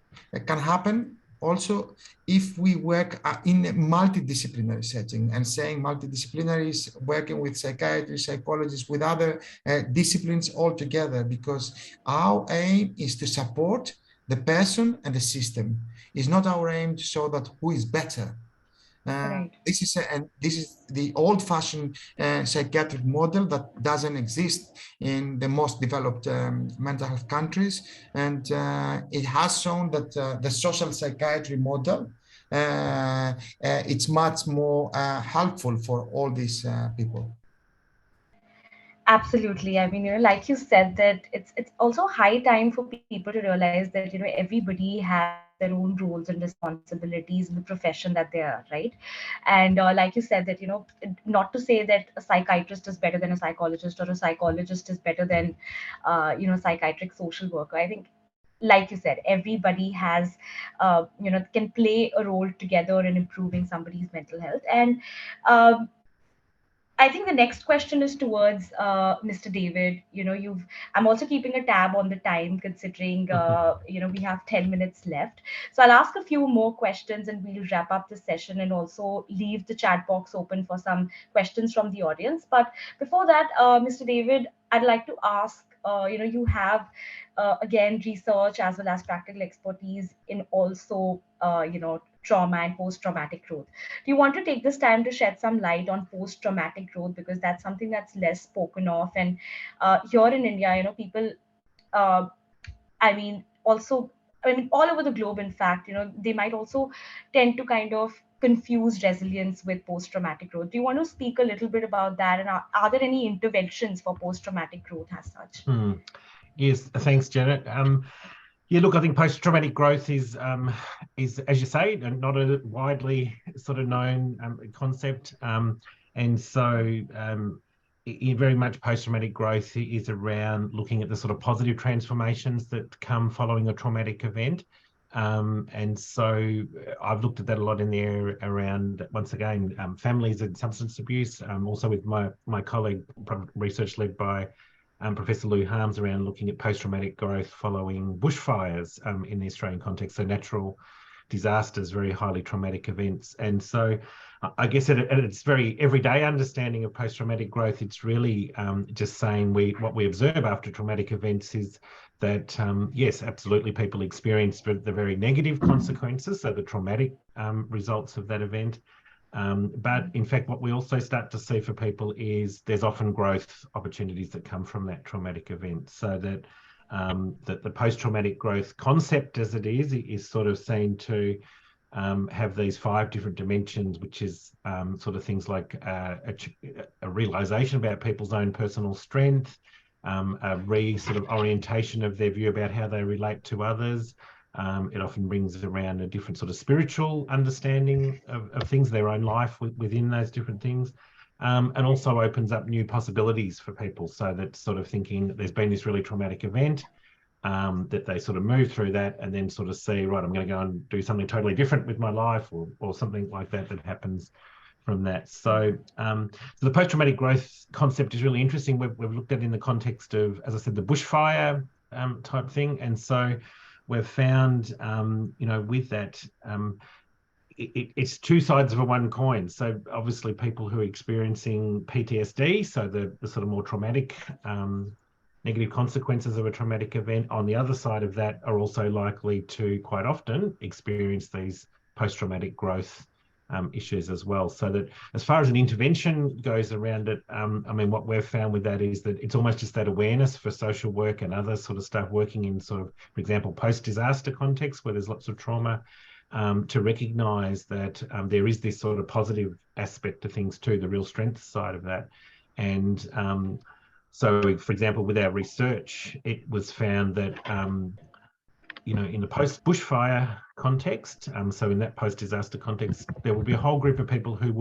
can happen also if we work in a multidisciplinary setting. And saying multidisciplinary is working with psychiatrists, psychologists, with other disciplines all together, because our aim is to support the person and the system. It's not our aim to show that who is better. Right. This is the old-fashioned psychiatric model that doesn't exist in the most developed mental health countries, and it has shown that the social psychiatry model it's much more helpful for all these people. Absolutely. I mean, like you said, that it's also high time for people to realize that, everybody has their own roles and responsibilities in the profession that they are, right? And like you said, that, not to say that a psychiatrist is better than a psychologist, or a psychologist is better than, psychiatric social worker. I think, like you said, everybody has, can play a role together in improving somebody's mental health. And I think the next question is towards Mr. David. I'm also keeping a tab on the time, considering we have 10 minutes left. So I'll ask a few more questions, and we'll wrap up the session, and also leave the chat box open for some questions from the audience. But before that, Mr. David, I'd like to ask. You have again research as well as practical expertise in also trauma and post-traumatic growth. Do you want to take this time to shed some light on post-traumatic growth, because that's something that's less spoken of? And here in India, people, I mean, also I mean, all over the globe, in fact, they might also tend to kind of confuse resilience with post-traumatic growth. Do you want to speak a little bit about that? And are there any interventions for post-traumatic growth as such? Yes, thanks, Janet. Yeah, look, I think post-traumatic growth is, as you say, not a widely sort of known concept. And so very much post-traumatic growth is around looking at the sort of positive transformations that come following a traumatic event. And so I've looked at that a lot in the area around, once again, families and substance abuse, also with my colleague, research led by Professor Lou Harms, around looking at post-traumatic growth following bushfires in the Australian context, so natural disasters, very highly traumatic events. And so I guess at its very everyday understanding of post-traumatic growth, it's really just saying what we observe after traumatic events is that, yes, absolutely, people experience the very negative consequences, so the traumatic results of that event. But in fact, what we also start to see for people is there's often growth opportunities that come from that traumatic event, so that that the post-traumatic growth concept as it is sort of seen to have these 5 different dimensions, which is sort of things like a realization about people's own personal strength, a sort of orientation of their view about how they relate to others. It often brings around a different sort of spiritual understanding of things, their own life within those different things, and also opens up new possibilities for people. So that sort of thinking that there's been this really traumatic event, that they sort of move through that and then sort of see, right, I'm going to go and do something totally different with my life, or something like that happens from that. So, so the post-traumatic growth concept is really interesting. We've looked at it in the context of, as I said, the bushfire type thing. And so we've found, with that, it's 2 sides of a one coin. So obviously people who are experiencing PTSD, so the sort of more traumatic, negative consequences of a traumatic event, on the other side of that are also likely to quite often experience these post-traumatic growth issues as well. So that as far as an intervention goes around it, I mean, what we've found with that is that it's almost just that awareness for social work and other sort of stuff working in sort of, for example, post-disaster context where there's lots of trauma, to recognise that there is this sort of positive aspect to things too, the real strength side of that. And so, for example, with our research, it was found that in the post-bushfire context, so in that post-disaster context, there will be a whole group of people who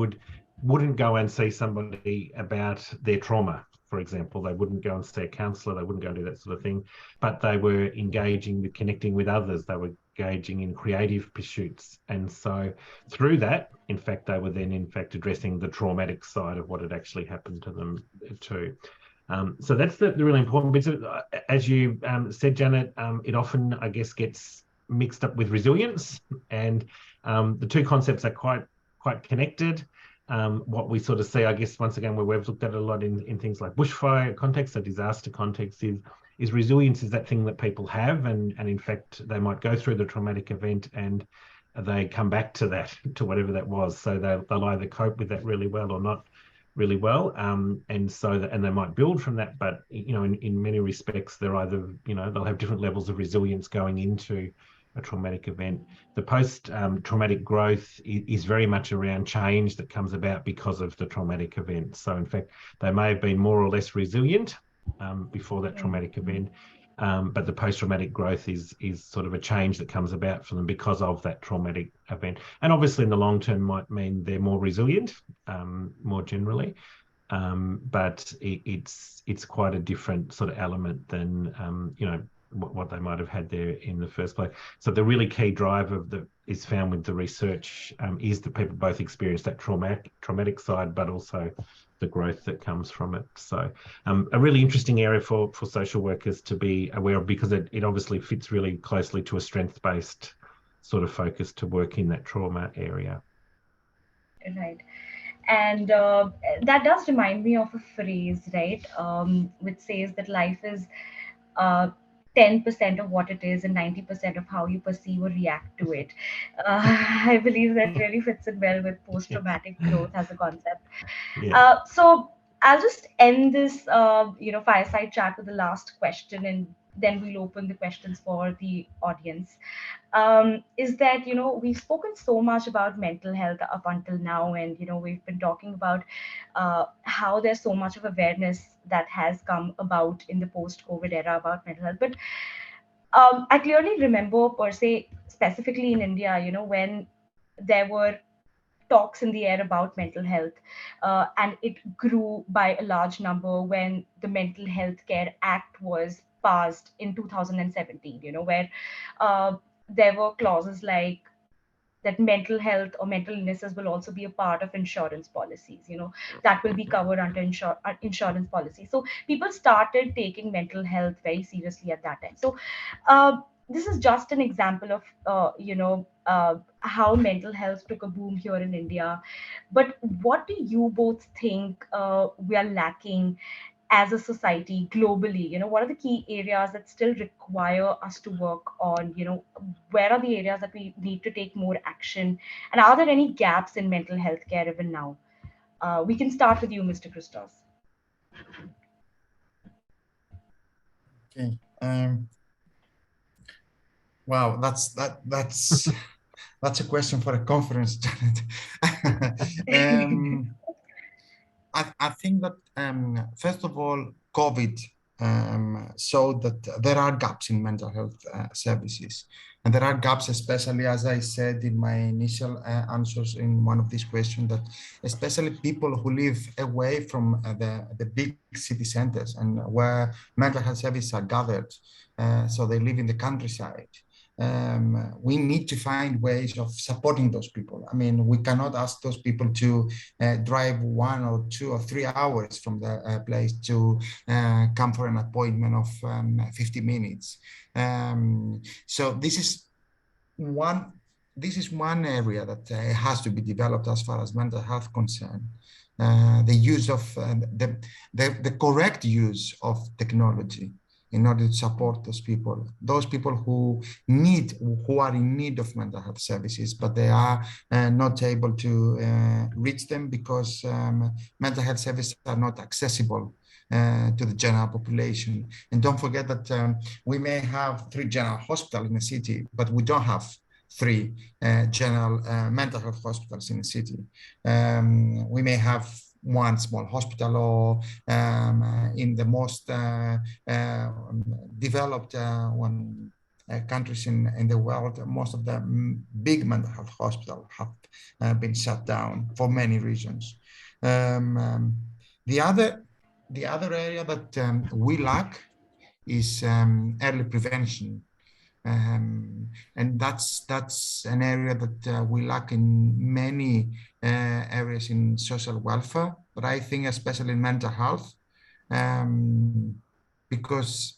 wouldn't go and see somebody about their trauma, for example. They wouldn't go and see a counsellor, they wouldn't go and do that sort of thing, but they were engaging with connecting with others, they were engaging in creative pursuits. And so through that, in fact, they were then, in fact, addressing the traumatic side of what had actually happened to them too. So that's the really important bit. As you said, Janet, it often, I guess, gets mixed up with resilience, and the 2 concepts are quite connected. What we sort of see, I guess, once again, where we've looked at it a lot in things like bushfire context, so disaster context, is resilience is that thing that people have, and in fact, they might go through the traumatic event and they come back to that, to whatever that was. So they'll either cope with that really well or not really well, and they might build from that. But in many respects, they're either they'll have different levels of resilience going into a traumatic event. The post-traumatic growth is very much around change that comes about because of the traumatic event. So in fact, they may have been more or less resilient before that traumatic event, but the post-traumatic growth is sort of a change that comes about for them because of that traumatic event. And obviously in the long term might mean they're more resilient, more generally, but it's quite a different sort of element than what they might have had there in the first place. So the really key driver is found with the research is that people both experience that traumatic side, but also the growth that comes from it. So a really interesting area for social workers to be aware of, because it obviously fits really closely to a strength-based sort of focus to work in that trauma area. Right. And that does remind me of a phrase, right, which says that life is 10% of what it is and 90% of how you perceive or react to it. I believe that really fits in well with post-traumatic growth as a concept. Yeah. So I'll just end this, fireside chat with the last question, and then we'll open the questions for the audience. Is that, we've spoken so much about mental health up until now, and we've been talking about how there's so much of awareness that has come about in the post-COVID era about mental health. But I clearly remember, per se, specifically in India, when there were talks in the air about mental health, and it grew by a large number when the Mental Health Care Act was passed in 2017. Where uh, there were clauses like that mental health or mental illnesses will also be a part of insurance policies, that will be covered under insurance policy. So people started taking mental health very seriously at that time. So uh, this is just an example of how mental health took a boom here in India. But what do you both think we are lacking as a society globally? What are the key areas that still require us to work on? Where are the areas that we need to take more action, and are there any gaps in mental health care even now? We can start with you, Mr. Christos. Okay. Wow, that's a question for a conference, Janet. I think that first of all, COVID showed that there are gaps in mental health services. And there are gaps, especially as I said in my initial answers in one of these questions, that especially people who live away from the big city centers and where mental health services are gathered. So they live in the countryside. We need to find ways of supporting those people. I mean, we cannot ask those people to drive 1 or 2 or 3 hours from the place to come for an appointment of 50 minutes. So this is one area that has to be developed as far as mental health concern. The use of the correct use of technology in order to support those people who are in need of mental health services, but they are not able to reach them because mental health services are not accessible to the general population. And don't forget that we may have 3 general hospitals in the city, but we don't have 3 general mental health hospitals in the city. We may have 1 small hospital, or in the most developed countries in the world, most of the big mental health hospitals have been shut down for many reasons. The other area that we lack is early prevention. And that's an area that we lack in many areas in social welfare, but I think especially in mental health, because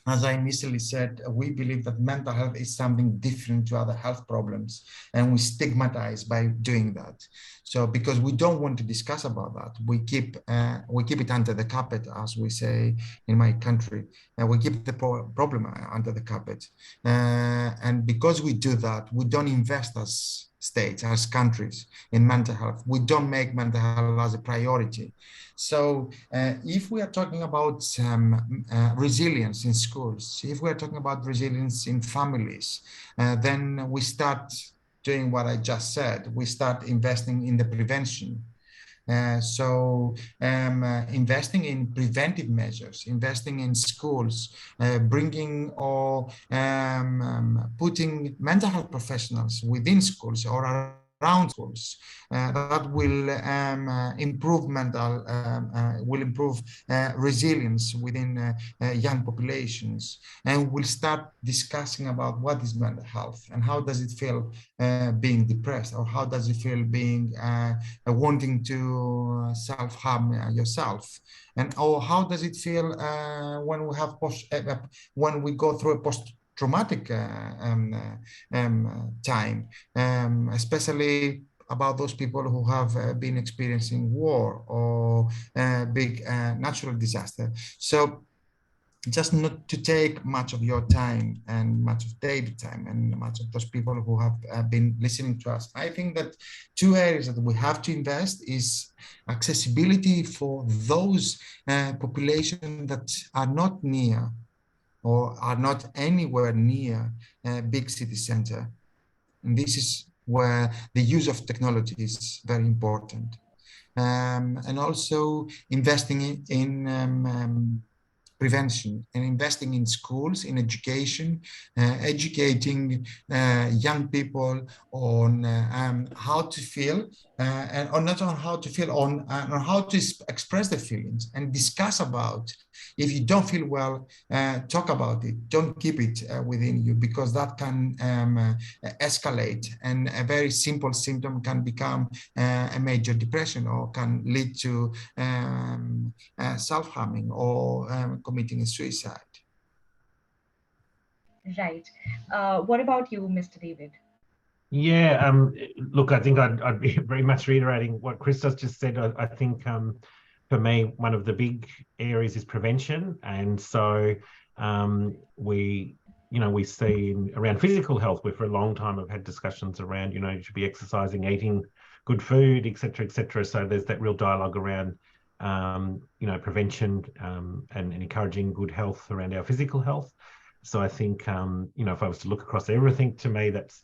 as I initially said, we believe that mental health is something different to other health problems, and we stigmatize by doing that. So because we don't want to discuss about that, we keep it under the carpet, as we say in my country, and we keep the problem under the carpet. And because we do that, we don't invest as states, as countries, in mental health. We don't make mental health as a priority. So if we are talking about resilience in schools, if we are talking about resilience in families, then we start doing what I just said. We start investing in the prevention. Investing in preventive measures, investing in schools, bringing or putting mental health professionals within schools or around schools, that will improve resilience within young populations, and we'll start discussing about what is mental health and how does it feel being depressed, or how does it feel being wanting to self-harm yourself, and or how does it feel when we have when we go through a post-traumatic time, especially about those people who have been experiencing war or big natural disaster. So just not to take much of your time and much of David's time and much of those people who have been listening to us. I think that 2 areas that we have to invest is accessibility for those populations that are not near or are not anywhere near a big city center. And this is where the use of technology is very important. And also investing in prevention and investing in schools, in education, educating young people on how to feel, and or not on how to feel, on how to express their feelings and discuss about. If you don't feel well, talk about it. Don't keep it within you, because that can escalate, and a very simple symptom can become a major depression, or can lead to self-harming, or committing a suicide. Right. What about you, Mr. David? Yeah, look, I think I'd be very much reiterating what Christos just said. I think for me, one of the big areas is prevention. And so we see around physical health, we for a long time have had discussions around, you should be exercising, eating good food, et cetera, et cetera. So there's that real dialogue around, prevention and encouraging good health around our physical health. So I think, if I was to look across everything, to me, that's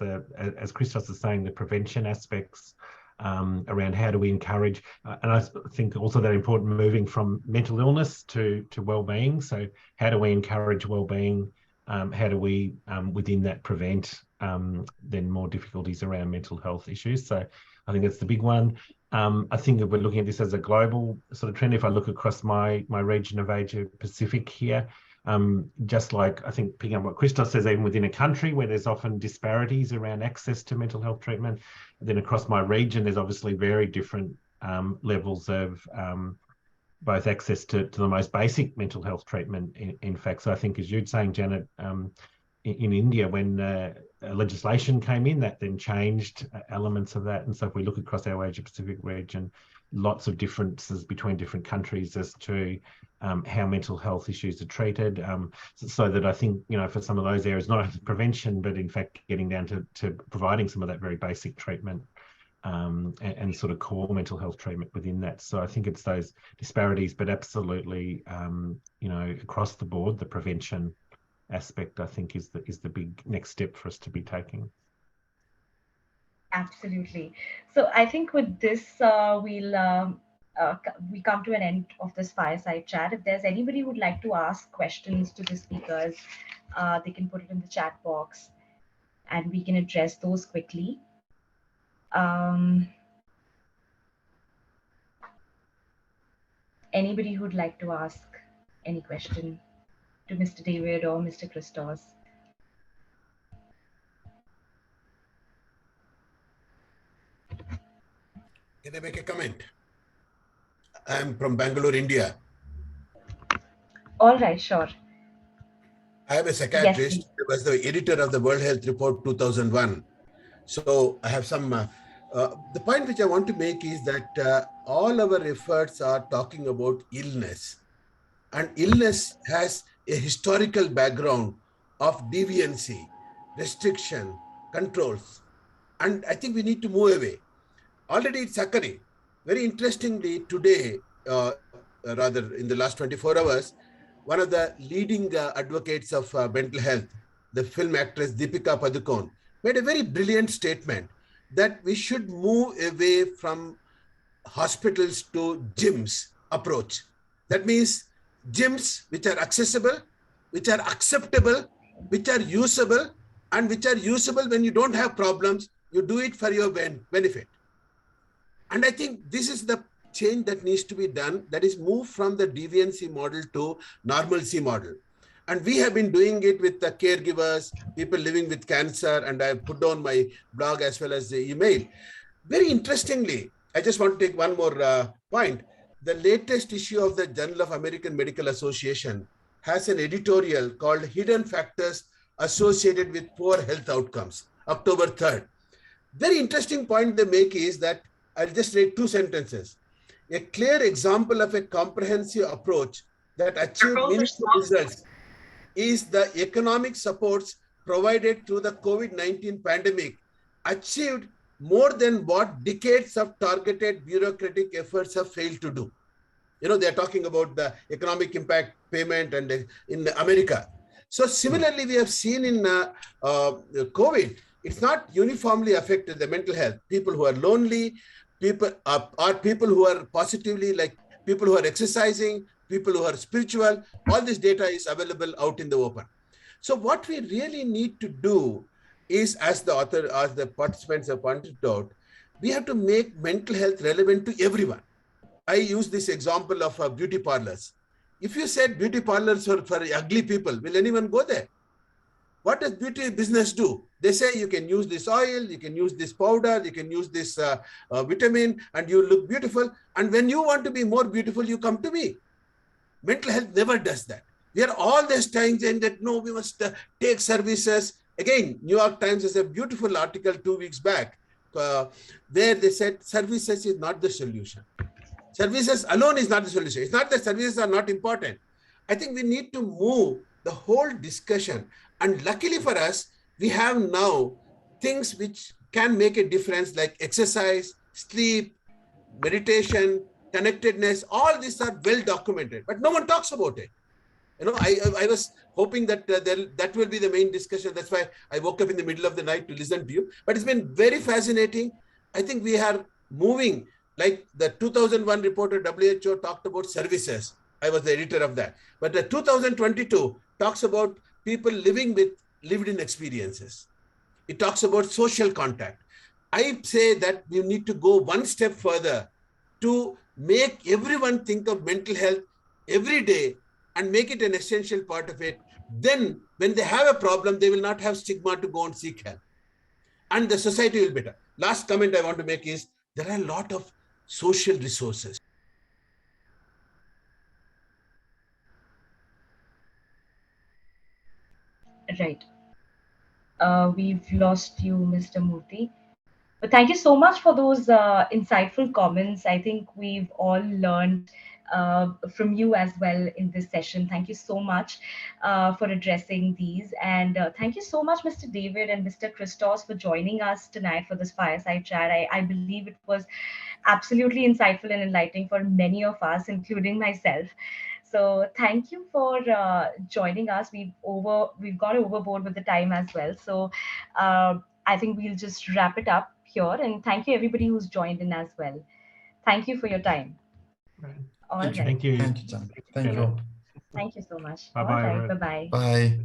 as Christos is saying, the prevention aspects around how do we encourage, and I think also that important moving from mental illness to well-being. So how do we encourage well-being? How do we, within that, prevent then more difficulties around mental health issues? So I think that's the big one. I think that we're looking at this as a global sort of trend. If I look across my region of Asia Pacific here, just like I think picking up what Christos says, even within a country where there's often disparities around access to mental health treatment, then across my region, there's obviously very different levels of both access to the most basic mental health treatment, in fact. So I think, as you're saying, Janet, in India, when legislation came in, that then changed elements of that. And so if we look across our Asia Pacific region, lots of differences between different countries as to how mental health issues are treated. So that I think, for some of those areas, not only prevention, but in fact getting down to providing some of that very basic treatment and sort of core mental health treatment within that. So I think it's those disparities, but absolutely, across the board, the prevention aspect, I think, is the big next step for us to be taking. Absolutely. So I think with this, we come to an end of this fireside chat. If there's anybody who'd like to ask questions to the speakers, they can put it in the chat box, and we can address those quickly. Anybody who'd like to ask any question to Mr. David or Mr. Christos? Can I make a comment? I'm from Bangalore, India. All right, sure. I am a psychiatrist. Yes, I was the editor of the World Health Report 2001. So I have some, the point which I want to make is that all our efforts are talking about illness. And illness has a historical background of deviancy, restriction, controls. And I think we need to move away. Already it's occurring. Very interestingly, today, rather in the last 24 hours, one of the leading advocates of mental health, the film actress Deepika Padukone, made a very brilliant statement that we should move away from hospitals to gyms approach. That means gyms which are accessible, which are acceptable, which are usable, and which are usable when you don't have problems, you do it for your benefit. And I think this is the change that needs to be done, that is move from the deviancy model to normalcy model. And we have been doing it with the caregivers, people living with cancer, and I put on my blog as well as the email. Very interestingly, I just want to take one more point. The latest issue of the Journal of American Medical Association has an editorial called Hidden Factors Associated with Poor Health Outcomes, October 3rd. Very interesting point they make is that, I'll just read 2 sentences. A clear example of a comprehensive approach that achieved meaningful results is the economic supports provided through the COVID-19 pandemic achieved more than what decades of targeted bureaucratic efforts have failed to do. They're talking about the economic impact payment and in America. So similarly, we have seen in COVID, it's not uniformly affected the mental health. People who are lonely, people are people who are positively, like people who are exercising, people who are spiritual, all this data is available out in the open. So what we really need to do is, as the participants have pointed out, we have to make mental health relevant to everyone. I use this example of beauty parlors. If you said beauty parlors are for ugly people, will anyone go there? What does beauty business do? They say you can use this oil, you can use this powder, you can use this vitamin, and you look beautiful. And when you want to be more beautiful, you come to me. Mental health never does that. We are all this time saying that, no, we must take services. Again, New York Times has a beautiful article 2 weeks back where they said services is not the solution. Services alone is not the solution. It's not that services are not important. I think we need to move the whole discussion. And luckily for us, we have now things which can make a difference, like exercise, sleep, meditation, connectedness. All these are well documented, but no one talks about it. You know, I was hoping that that will be the main discussion. That's why I woke up in the middle of the night to listen to you. But it's been very fascinating. I think we are moving, like the 2001 report of WHO talked about services. I was the editor of that. But the 2022 talks about people living with lived-in experiences. It talks about social contact. I say that we need to go one step further to make everyone think of mental health every day and make it an essential part of it. Then when they have a problem, they will not have stigma to go and seek help. And the society will be better. Last comment I want to make is there are a lot of social resources. Right. We've lost you, Mr. Murthy. But thank you so much for those insightful comments. I think we've all learned from you as well in this session. Thank you so much for addressing these. And thank you so much, Mr. David and Mr. Christos, for joining us tonight for this fireside chat. I believe it was absolutely insightful and enlightening for many of us, including myself. So thank you for joining us. We've gone overboard with the time as well. So I think we'll just wrap it up here. And thank you everybody who's joined in as well. Thank you for your time. Right. All right. Thank you. Thank you, John. Thank you. Thank you so much. Bye-bye, All right. everyone. Bye-bye. Bye.